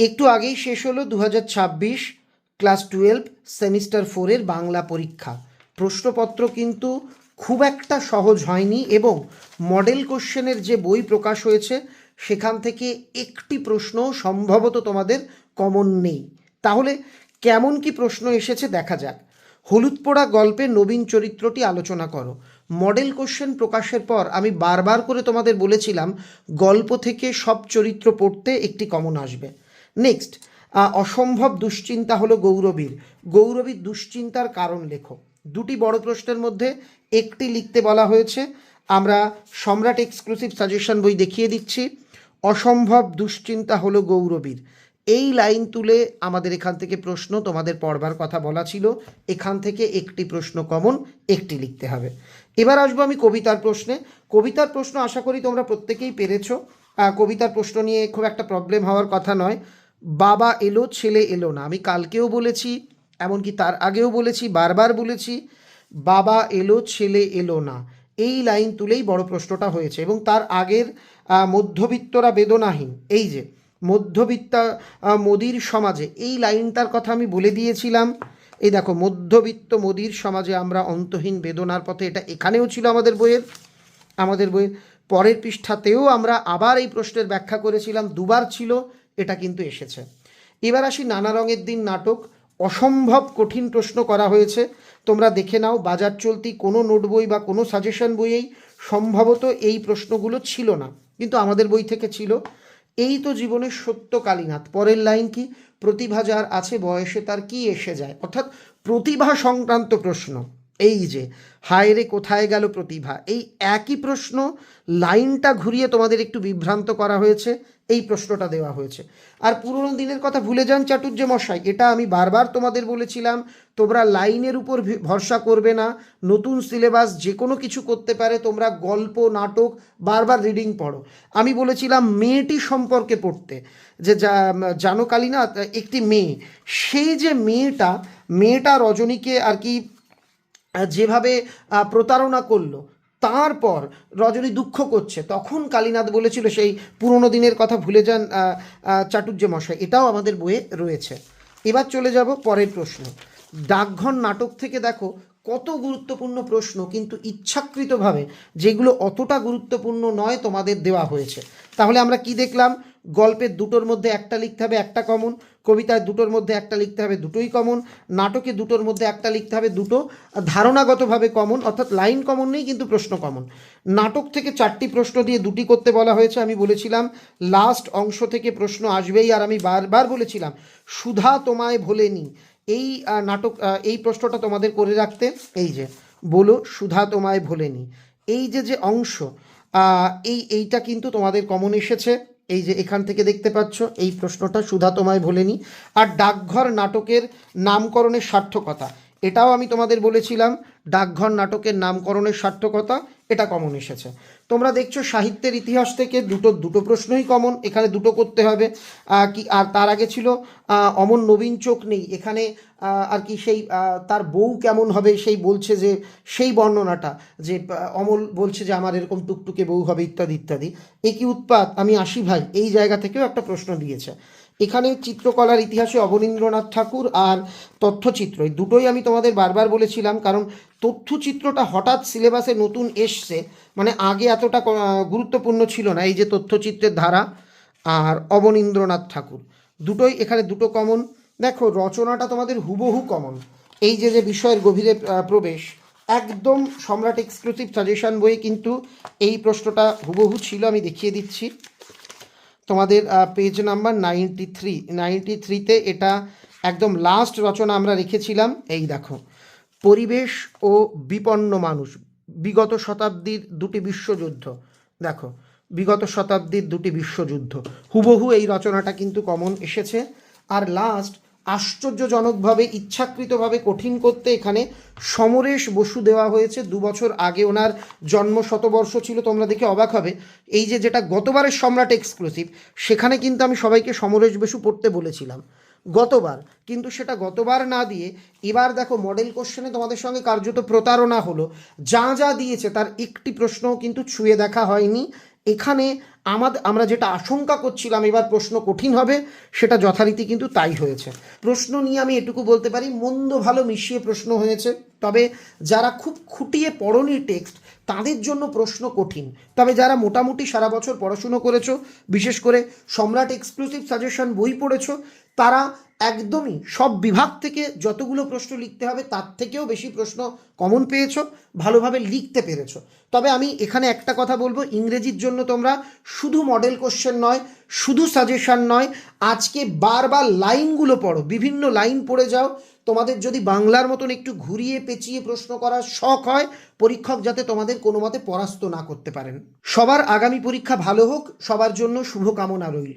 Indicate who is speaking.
Speaker 1: একটু আগেই শেষ হলো 2026 ক্লাস 12 সেমিস্টার 4-এর বাংলা পরীক্ষা। প্রশ্নপত্র কিন্তু খুব একটা সহজ হয়নি এবং মডেল কোশ্চেনের যে বই প্রকাশ হয়েছে সেখান থেকে একটি প্রশ্ন সম্ভবত তোমাদের কমন নেই। তাহলে কেমন কি প্রশ্ন এসেছে দেখা যাক। হলুদ পোড়া গল্পের নবীন চরিত্রটি আলোচনা করো। মডেল কোশ্চেন প্রকাশের পর আমি বারবার করে তোমাদের বলেছিলাম গল্প থেকে সব চরিত্র পড়তে একটি কমন আসবে। নেক্সট, অসম্ভব দুশ্চিন্তা হলো গৌরবীর। গৌরবীর দুশ্চিন্তার কারণ লেখো। দুটি বড় প্রশ্নের মধ্যে একটি লিখতে বলা হয়েছে। আমরা সম্রাট এক্সক্লুসিভ সাজেশন বই দেখিয়ে দিচ্ছি। অসম্ভব দুশ্চিন্তা হলো গৌরবীর, এই লাইন তুলে আমাদের এখান থেকে প্রশ্ন তোমাদের পড়বার কথা বলা ছিল। এখান থেকে একটি প্রশ্ন কমন, একটি লিখতে হবে। এবার আসবো আমি কবিতার প্রশ্নে। কবিতার প্রশ্ন আশা করি তোমরা প্রত্যেকেই পেরেছো। কবিতার প্রশ্ন নিয়ে খুব একটা প্রবলেম হওয়ার কথা নয়। বাবা এলো ছেলে এলো না, আমি কালকেও বলেছি, এমনকি তার আগেও বলেছি, বারবার বলেছি, বাবা এলো ছেলে এলো না, এই লাইন তুলেই বড় প্রশ্নটা হয়েছে। এবং তার আগের মধ্যবিত্তরা বেদনাহীন, এই যে মধ্যবিত্তা মোদির সমাজে, এই লাইনটার কথা আমি বলে দিয়েছিলাম। এই দেখো, মধ্যবিত্ত মোদির সমাজে আমরা অন্তহীন বেদনার পথে, এটা এখানেও ছিল আমাদের বইয়ের পরের পৃষ্ঠাতেও আমরা আবার এই প্রশ্নের ব্যাখ্যা করেছিলাম, দুবার ছিল, এটা কিন্তু এসেছে। এবার আসি নানা রঙের দিন নাটক। অসম্ভব কঠিন প্রশ্ন করা হয়েছে, তোমরা দেখে নাও। বাজার চলতি কোনো নোট বই বা কোনো সাজেশন বইয়েই সম্ভবত এই প্রশ্নগুলো ছিল না, কিন্তু আমাদের বই থেকে ছিল। এই তো জীবনের সত্য কালীনাথ। পরের লাইন কি? প্রতিভা যার আছে বয়সে তার কি এসে যায়, অর্থাৎ প্রতিভা সংক্রান্ত প্রশ্ন। এই যে হায় রে কোথায় গেল প্রতিভা, এই একই প্রশ্ন লাইনটা ঘুরিয়ে তোমাদের একটু বিভ্রান্ত করা হয়েছে, এই প্রশ্নটা দেওয়া হয়েছে। আর পুরনো দিনের কথা ভুলে যান চাটুর্য মশাই, এটা আমি বারবার তোমাদের বলেছিলাম, তোমরা লাইনের উপর ভরসা করবে না। নতুন সিলেবাস যে কোনো কিছু করতে পারে, তোমরা গল্প নাটক বারবার রিডিং পড়ো। আমি বলেছিলাম মেয়েটি সম্পর্কে পড়তে, যে জানো কালীনাথ একটি মেয়ে, সেই যে মেয়েটা রজনীকে আর কি যেভাবে প্রতারণা করলো, তারপর রজনী দুঃখ করছে, তখন কালীনাথ বলেছিল সেই পুরনো দিনের কথা ভুলে যান চাটুর্য মশাই, এটাও আমাদের বইয়ে রয়েছে। এবার চলে যাব পরের প্রশ্ন। ডাকঘর নাটক থেকে দেখো কত গুরুত্বপূর্ণ প্রশ্ন, কিন্তু ইচ্ছাকৃতভাবে যেগুলো অতটা গুরুত্বপূর্ণ নয় তোমাদের দেওয়া হয়েছে। তাহলে আমরা কি দেখলাম? গল্পের দুটোর মধ্যে একটা লিখতে হবে, একটা কমন। কবিতায় দুটোর মধ্যে একটা লিখতে হবে, দুটোই কমন। নাটকে দুটোর মধ্যে একটা লিখতে হবে, দুটো ধারণাগতভাবে কমন, অর্থাৎ লাইন কমন নেই কিন্তু প্রশ্ন কমন। নাটক থেকে 4টি প্রশ্ন দিয়ে 2টি করতে বলা হয়েছে। আমি বলেছিলাম লাস্ট অংশ থেকে প্রশ্ন আসবেই, আর আমি বারবার বলেছিলাম সুধা তোমায় ভোলেনি, এই এই প্রশ্নটা তোমাদের করে রাখতে। এই যে বলো সুধা তোমায় ভোলেনি, এই যে অংশ, এইটা কিন্তু তোমাদের কমন এসেছে। এই যে এখান থেকে দেখতে পাচ্ছ এই প্রশ্নটা, সুধা তোমায় ভোলেনি। আর ডাকঘর নাটকের নামকরণের সার্থকতা, এটাও আমি তোমাদের বলেছিলাম, ডাকঘর নাটকের নামকরণের সার্থকতা, এটা কমন এসেছে। তোমরা দেখছো সাহিত্যের ইতিহাস থেকে দুটো প্রশ্নই কমন, এখানে দুটো করতে হবে। কি আর তার আগে ছিল অমন নবীন চোখ নেই, এখানে আর কি সেই তার বউ কেমন হবে সেই বলছে, যে সেই বর্ণনাটা, যে অমল বলছে যে আমার এরকম টুকটুকে বউ হবে ইত্যাদি ইত্যাদি। এ কি উৎপাত, আমি আসি ভাই, এই জায়গা থেকেও একটা প্রশ্ন দিয়েছে। এখানে চিত্রকলার ইতিহাসে অবনীন্দ্রনাথ ঠাকুর আর তথ্যচিত্র, এই দুটোই আমি তোমাদের বারবার বলেছিলাম, কারণ তথ্যচিত্রটা হঠাৎ সিলেবাসে নতুন এসছে, মানে আগে এতটা গুরুত্বপূর্ণ ছিল না। এই যে তথ্যচিত্রের ধারা আর অবনীন্দ্রনাথ ঠাকুর, দুটোই এখানে দুটো কমন। দেখো রচনাটা তোমাদের হুবহু কমন, এই যে বিষয়ের গভীরে প্রবেশ, একদম সম্রাট এক্সক্লুসিভ সাজেশন বই কিন্তু এই প্রশ্নটা হুবহু ছিল। আমি দেখিয়ে দিচ্ছি তোমাদের, পেজ নাম্বার 93তে এটা একদম লাস্ট রচনা আমরা রেখেছিলাম। এই দেখো, পরিবেশ ও বিপন্ন মানুষ, বিগত শতাব্দীর 2টি বিশ্বযুদ্ধ। দেখো, বিগত শতাব্দীর 2টি বিশ্বযুদ্ধ, হুবহু এই রচনাটা কিন্তু কমন এসেছে। আর লাস্ট, আশ্চর্যজনকভাবে ইচ্ছাকৃতভাবে কঠিন করতে এখানে সমরেশ বসু দেওয়া হয়েছে। 2 বছর আগে ওনার জন্ম শতবর্ষ ছিল, তোমরা দেখে অবাক হবে। এই যেটা গতবারের সম্রাট এক্সক্লুসিভ, সেখানে কিন্তু আমি সবাইকে সমরেশ বসু পড়তে বলেছিলাম গতবার, কিন্তু সেটা গতবার না দিয়ে এবার দেখো মডেল কোশ্চেনে তোমাদের সঙ্গে কার্যত প্রতারণা হলো। যা দিয়েছে তার একটি প্রশ্নও কিন্তু ছুঁয়ে দেখা হয়নি, এখানে আমরা যেটা আশঙ্কা করছিলাম এবার প্রশ্ন কঠিন হবে, সেটা যথারীতি কিন্তু তাই হয়েছে। প্রশ্ন নিয়ে আমি এটুকু বলতে পারি, মন্দ ভালো মিশিয়ে প্রশ্ন হয়েছে। তবে যারা খুব খুঁটিয়ে পড়নি টেক্সট, তাদের জন্য প্রশ্ন কঠিন। তবে যারা মোটামুটি সারা বছর পড়াশুনো করেছো, বিশেষ করে সম্রাট এক্সক্লুসিভ সাজেশন বই পড়েছো, তারা একদমই সব বিভাগ থেকে যতগুলো প্রশ্ন লিখতে হবে তার থেকেও বেশি প্রশ্ন কমন পেয়েছো, ভালোভাবে লিখতে পেরেছো। তবে আমি এখানে একটা কথা বলবো, ইংরেজির জন্য তোমরা শুধু মডেল কোশ্চেন নয়, শুধু সাজেশন নয়, আজকে বারবার লাইনগুলো পড়ো, বিভিন্ন লাইন পড়ে যাও। তোমাদের যদি বাংলার মতন একটু ঘুরিয়ে পেঁচিয়ে প্রশ্ন করার শখ হয়, পরীক্ষক যাতে তোমাদের কোনো মতে পরাস্ত না করতে পারেন। সবার আগামী পরীক্ষা ভালো হোক, সবার জন্য শুভকামনা রইল।